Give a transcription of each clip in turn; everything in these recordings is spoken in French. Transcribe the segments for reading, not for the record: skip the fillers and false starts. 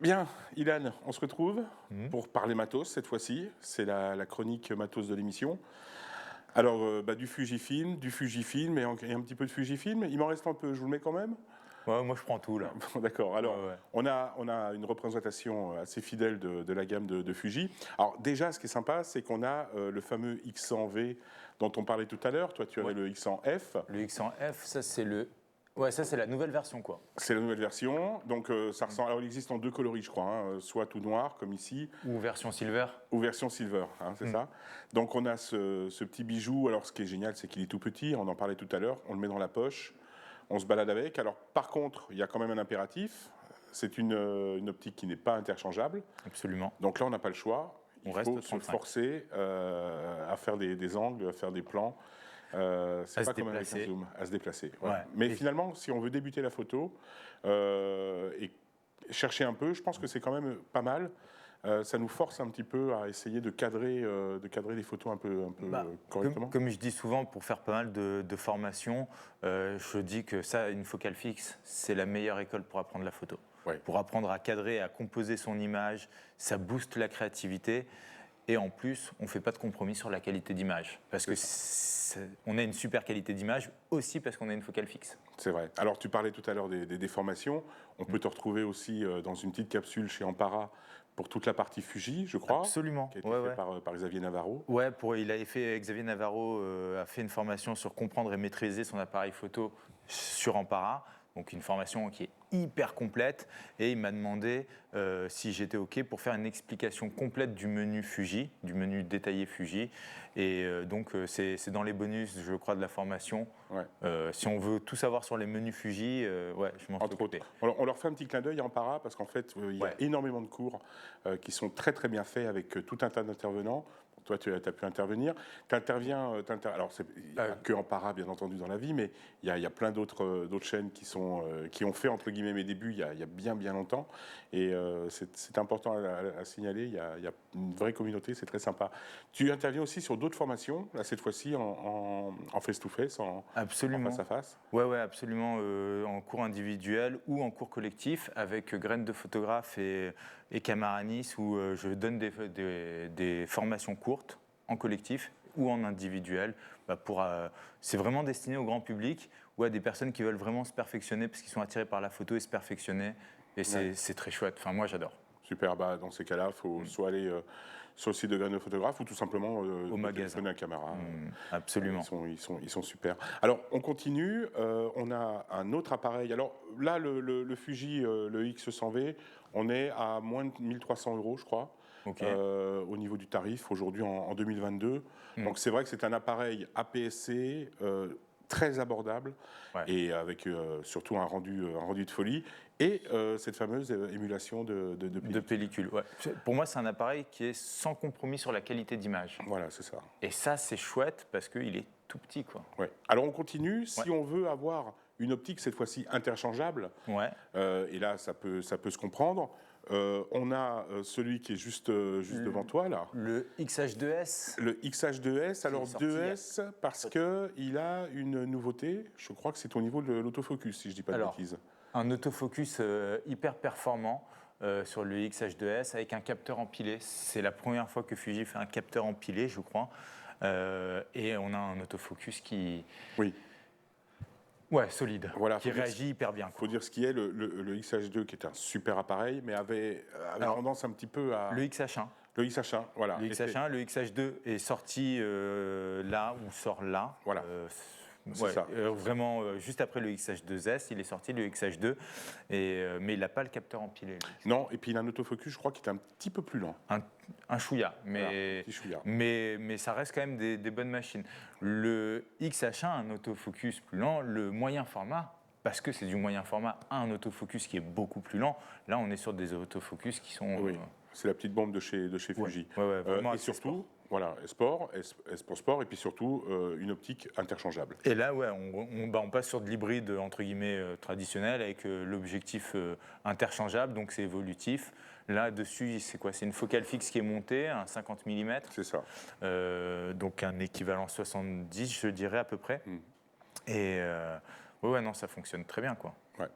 Bien, Ilan, on se retrouve Mhm. pour parler matos cette fois-ci. C'est la chronique matos de l'émission. Alors, du Fujifilm et un petit peu de Fujifilm. Il m'en reste un peu, je vous le mets quand même. Ouais, moi je prends tout là. Bon, d'accord. Ouais, Alors, ouais. on a une représentation assez fidèle de la gamme de Fuji. Alors, déjà, ce qui est sympa, c'est qu'on a le fameux X100V dont on parlait tout à l'heure. Toi, tu avais Ouais. le X100F. Le X100F, ça c'est le. Ouais, ça c'est la nouvelle version quoi. C'est la nouvelle version. Donc, ça ressemble. Alors, il existe en deux coloris, je crois, hein, soit tout noir, comme ici, Ou version silver. ou version silver, hein, c'est Mm. ça. Donc on a ce petit bijou. Alors ce qui est génial, c'est qu'il est tout petit. On en parlait tout à l'heure. On le met dans la poche. On se balade avec. Alors par contre, il y a quand même un impératif. C'est une optique qui n'est pas interchangeable. Absolument. Donc là, on n'a pas le choix. On Il reste faut au se 35. forcer à faire des angles, à faire des plans. C'est À pas se comme avec un déplacer. zoom, à se déplacer. Voilà. Ouais. Mais Et- finalement, si on veut débuter la photo et chercher un peu, je pense que c'est quand même pas mal. Ça nous force un petit peu à essayer de cadrer les photos un peu Bah, correctement. comme je dis souvent, pour faire pas mal de formations, je dis que ça, une focale fixe, c'est la meilleure école pour apprendre la photo. Ouais. Pour apprendre à cadrer, à composer son image, ça booste la créativité. Et en plus, on ne fait pas de compromis sur la qualité d'image. Parce que on a une super qualité d'image aussi parce qu'on a une focale fixe. C'est vrai. Alors, tu parlais tout à l'heure des déformations. On peut te retrouver aussi dans une petite capsule chez Ampara pour toute la partie Fuji, je crois, Absolument. qui a été Ouais, fait ouais. par Xavier Navarro. Ouais, il avait fait, Xavier Navarro a fait une formation sur comprendre et maîtriser son appareil photo sur Ampara. Donc une formation qui est hyper complète. Et il m'a demandé si j'étais OK pour faire une explication complète du menu Fuji, du menu détaillé Fuji. Et c'est dans les bonus, je crois, de la formation. Ouais. Si on veut tout savoir sur les menus Fuji, ouais, je m'en suis Entre autres. occupé. On leur fait un petit clin d'œil à Ampara parce qu'en fait, il y a Ouais. énormément de cours qui sont très très bien faits avec tout un tas d'intervenants. Toi, tu as pu intervenir. Tu interviens, alors il n'y a pas que Ampara, bien entendu, dans la vie, mais il y a plein d'autres chaînes qui ont fait, entre guillemets, mes débuts il y a bien bien longtemps. Et c'est important à signaler, il y a une vraie communauté, c'est très sympa. Tu interviens aussi sur d'autres formations, là, cette fois-ci en face-to-face, en Absolument. face-à-face. Ouais, absolument. En cours individuel ou en cours collectif avec Graines de photographe et Camaranis où je donne des formations courtes en collectif ou en individuel. C'est vraiment destiné au grand public ou à des personnes qui veulent vraiment se perfectionner parce qu'ils sont attirés par la photo et se perfectionner. Et Ouais. c'est très chouette. Enfin, moi, j'adore. Super, dans ces cas-là, il faut soit aller sur le site de Graines de photographe ou tout simplement Au magasin. téléphoner à Camara. Absolument. Ils sont super. Alors, on continue. On a un autre appareil. Alors là, le Fuji, le X100V, on est à moins de 1300 euros, je crois, OK. au niveau du tarif, aujourd'hui en 2022. Donc, c'est vrai que c'est un appareil APS-C très abordable Ouais. et avec surtout un rendu de folie et cette fameuse émulation de De pellicule. pellicule. Ouais. Pour moi, c'est un appareil qui est sans compromis sur la qualité d'image. Voilà, c'est ça. Et ça, c'est chouette parce qu'il est tout petit, quoi. Ouais. Alors on continue. Si Ouais. on veut avoir une optique cette fois-ci interchangeable, Ouais. et là ça peut se comprendre, on a celui qui est juste devant toi là. Le XH2S, Le XH2S, alors est sorti 2S parce qu'il a une nouveauté, je crois que c'est au niveau de l'autofocus, si je ne dis pas de alors, bêtises. un autofocus hyper performant sur le XH2S avec un capteur empilé. C'est la première fois que Fuji fait un capteur empilé, je crois. Et on a un autofocus qui, Oui, ouais, solide, voilà, qui réagit hyper bien, il quoi. faut dire ce qui est, le XH2 qui est un super appareil, mais avait Alors, tendance un petit peu à... Le XH1. Le XH1, voilà. Le XH1, le XH2 est sorti là ou sort là. Voilà. C'est ça. Vraiment, juste après le XH2S, il est sorti le XH2, mais il n'a pas le capteur empilé. Lui. Non, et puis il a un autofocus, je crois, qui est un petit peu plus lent. Un chouïa, Voilà, un mais, petit chouïa. mais ça reste quand même des bonnes machines. Le XH1, un autofocus plus lent, le moyen format, parce que c'est du moyen format, un autofocus qui est beaucoup plus lent. Là, on est sur des autofocus qui sont... Oui, c'est la petite bombe de chez Fuji. Vraiment Et axé surtout, voilà, sport, et puis surtout une optique interchangeable. Et là, ouais, on passe sur de l'hybride entre guillemets traditionnel avec l'objectif interchangeable, donc c'est évolutif. Là, dessus, c'est quoi? C'est une focale fixe qui est montée, un 50 mm, C'est ça. donc un équivalent 70, je dirais à peu près. Et ouais, non, ça fonctionne très bien, quoi. Ouais.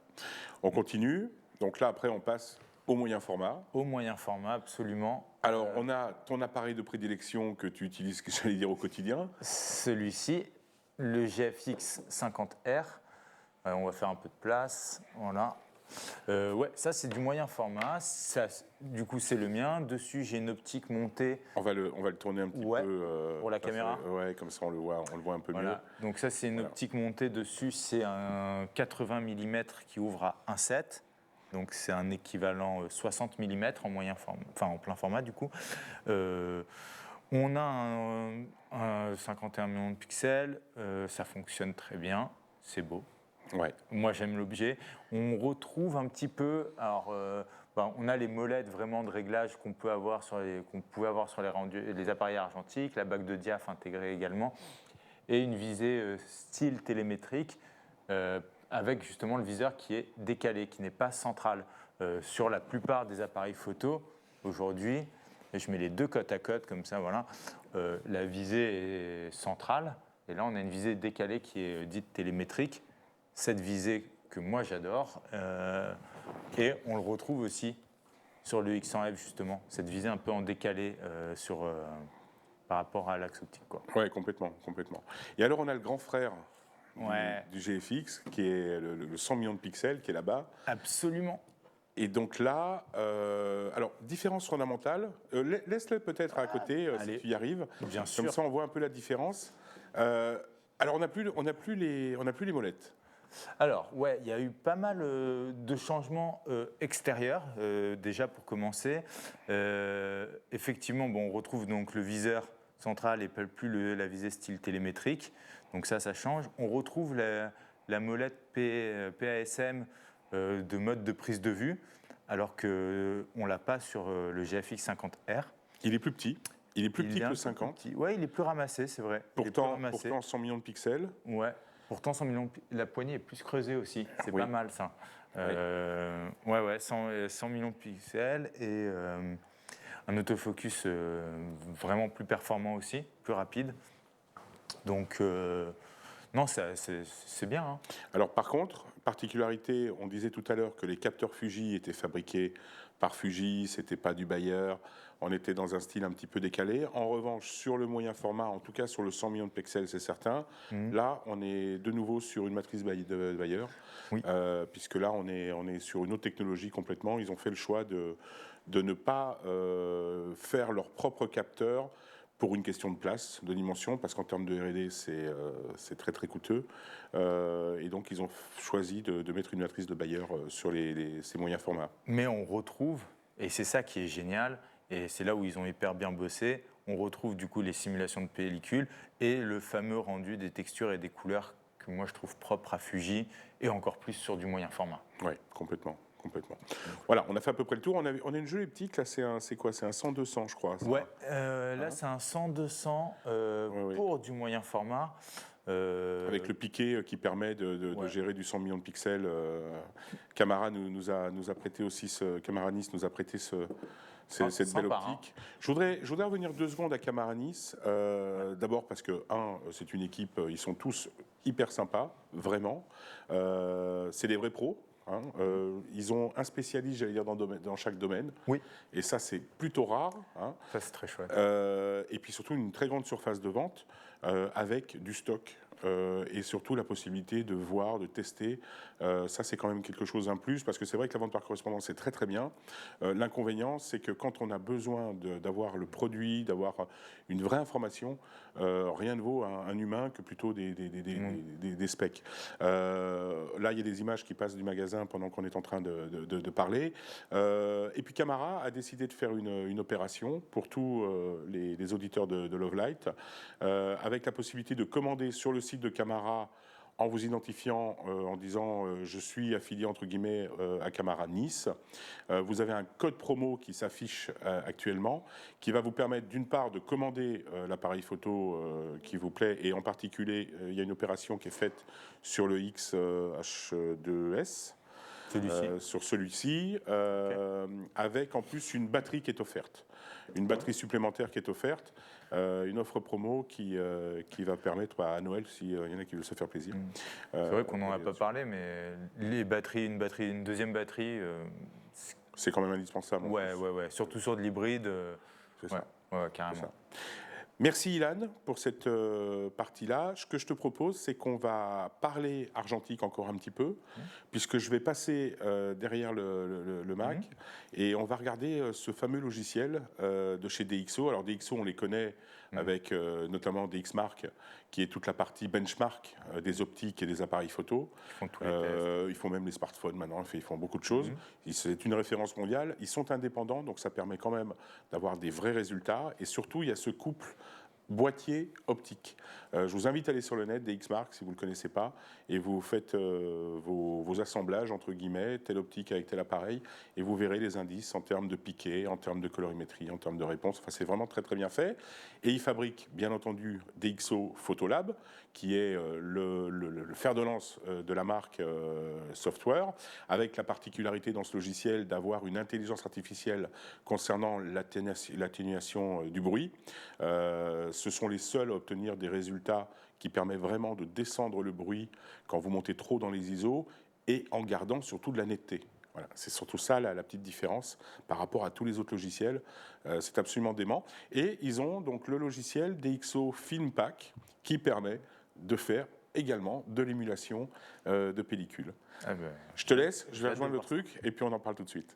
On continue. Donc là, après, on passe Au moyen format. Au moyen format, absolument. Alors, on a ton appareil de prédilection que tu utilises, que j'allais dire au quotidien. Celui-ci, le GFX 50R. On va faire un peu de place. Voilà. Ouais, ça c'est du moyen format. Ça, du coup, c'est le mien. Dessus, j'ai une optique montée. On va le tourner un petit peu. Pour la caméra. Ouais, comme ça on le voit un peu mieux. Donc ça, c'est une optique montée dessus. C'est un 80 mm qui ouvre à 1,7. Donc c'est un équivalent 60 mm en moyen format, enfin en plein format du coup. On a un 51 millions de pixels. Ça fonctionne très bien. C'est beau. Ouais. Moi, j'aime l'objet. On retrouve un petit peu. Alors, on a les molettes vraiment de réglage qu'on pouvait avoir sur les appareils argentiques, la bague de diaph intégrée également, et une visée style télémétrique avec justement le viseur qui est décalé, qui n'est pas central. Sur la plupart des appareils photo aujourd'hui, et je mets les deux côte à côte comme ça, voilà, la visée est centrale. Et là, on a une visée décalée qui est dite télémétrique. Cette visée que moi j'adore, et on le retrouve aussi sur le X100F justement, cette visée un peu en décalé par rapport à l'axe optique. Oui, complètement. Et alors on a le grand frère du GFX, qui est le 100 millions de pixels, qui est là-bas. Absolument. Et donc là, alors, différence fondamentale, laisse-le peut-être à côté si tu y arrives. Bien sûr. Comme ça, on voit un peu la différence. Alors, on n'a plus les molettes. Alors, ouais, il y a eu pas mal de changements extérieurs, déjà pour commencer. Effectivement, on retrouve donc le viseur central et plus la visée style télémétrique. Donc ça change. On retrouve la molette PASM de mode de prise de vue, alors qu'on ne l'a pas sur le GFX 50R. Il est plus petit. Il est plus petit que le 50. Oui, il est plus ramassé, c'est vrai. Pourtant 100 millions de pixels. Ouais. Pourtant, 100 millions, la poignée est plus creusée aussi. C'est pas mal, ça. 100 millions de pixels et un autofocus vraiment plus performant aussi, plus rapide. Donc, non, c'est bien. Hein. Alors, par contre, particularité, on disait tout à l'heure que les capteurs Fuji étaient fabriqués par Fuji, c'était pas du Bayer, on était dans un style un petit peu décalé. En revanche, sur le moyen format, en tout cas sur le 100 millions de pixels, c'est certain, là, on est de nouveau sur une matrice de Bayer, puisque là, on est sur une autre technologie complètement. Ils ont fait le choix de ne pas faire leur propre capteur pour une question de place, de dimension, parce qu'en termes de R&D, c'est très très coûteux. Et donc, ils ont choisi de mettre une matrice de Bayer sur ces moyens formats. Mais on retrouve, et c'est ça qui est génial, et c'est là où ils ont hyper bien bossé, on retrouve du coup les simulations de pellicule et le fameux rendu des textures et des couleurs que moi je trouve propre à Fuji, et encore plus sur du moyen format. Oui, complètement. Voilà, on a fait à peu près le tour. On a une jolie petite, là, c'est quoi? C'est un 100-200, je crois. Ouais, là c'est un 100-200 pour du moyen format. Avec le piqué qui permet de gérer du 100 millions de pixels. Camara nous a prêté aussi Camara Nice nous a prêté cette belle optique. Hein. Je voudrais revenir 2 secondes à Camara Nice. D'abord parce que, c'est une équipe, ils sont tous hyper sympas, vraiment. C'est des vrais pros. Ils ont un spécialiste, j'allais dire, dans chaque domaine. Oui. Et ça, c'est plutôt rare. Ça, c'est très chouette. Et puis surtout, une très grande surface de vente avec du stock. Et surtout la possibilité de voir, de tester. Ça, c'est quand même quelque chose d'un plus, parce que c'est vrai que la vente par correspondance, c'est très très bien. L'inconvénient, c'est que quand on a besoin d'avoir le produit, d'avoir une vraie information, rien ne vaut un humain que plutôt des specs. Là, il y a des images qui passent du magasin pendant qu'on est en train de parler. Et puis Camara a décidé de faire une opération pour tous les auditeurs de Lovelight, avec la possibilité de commander sur le site de Camara en vous identifiant, en disant je suis affilié entre guillemets à Camara Nice. Vous avez un code promo qui s'affiche actuellement, qui va vous permettre d'une part de commander l'appareil photo qui vous plaît, et en particulier il y a une opération qui est faite sur le X-H2S. Sur celui-ci, avec en plus une batterie qui est offerte, une batterie supplémentaire qui est offerte, une offre promo qui va permettre à Noël, s'il y en a qui veulent se faire plaisir. C'est vrai qu'on n'en a pas parlé, mais les batteries, une deuxième batterie, C'est quand même indispensable. Ouais. Surtout sur de l'hybride. C'est ça. Ouais, carrément. C'est ça. Merci Ilan pour cette partie-là. Ce que je te propose, c'est qu'on va parler argentique encore un petit peu, puisque je vais passer derrière le Mac et on va regarder ce fameux logiciel de chez DxO. Alors DxO, on les connaît avec notamment DxMark, qui est toute la partie benchmark des optiques et des appareils photo. Ils font tous les tests. Ils font même les smartphones maintenant, ils font beaucoup de choses. C'est une référence mondiale. Ils sont indépendants, donc ça permet quand même d'avoir des vrais résultats. Et surtout, il y a ce couple boîtier optique. Je vous invite à aller sur le net, DxMark, si vous ne le connaissez pas, et vous faites vos assemblages, entre guillemets, telle optique avec tel appareil, et vous verrez les indices en termes de piqué, en termes de colorimétrie, en termes de réponse. Enfin, c'est vraiment très très bien fait. Et ils fabriquent, bien entendu, DxO Photolab, qui est le fer de lance de la marque Software, avec la particularité dans ce logiciel d'avoir une intelligence artificielle concernant l'atténuation du bruit. Ce sont les seuls à obtenir des résultats qui permettent vraiment de descendre le bruit quand vous montez trop dans les ISO et en gardant surtout de la netteté. Voilà, c'est surtout ça la petite différence par rapport à tous les autres logiciels. C'est absolument dément. Et ils ont donc le logiciel DxO Film Pack qui permet de faire également de l'émulation de pellicule. Je te laisse, je vais rejoindre le truc et puis on en parle tout de suite.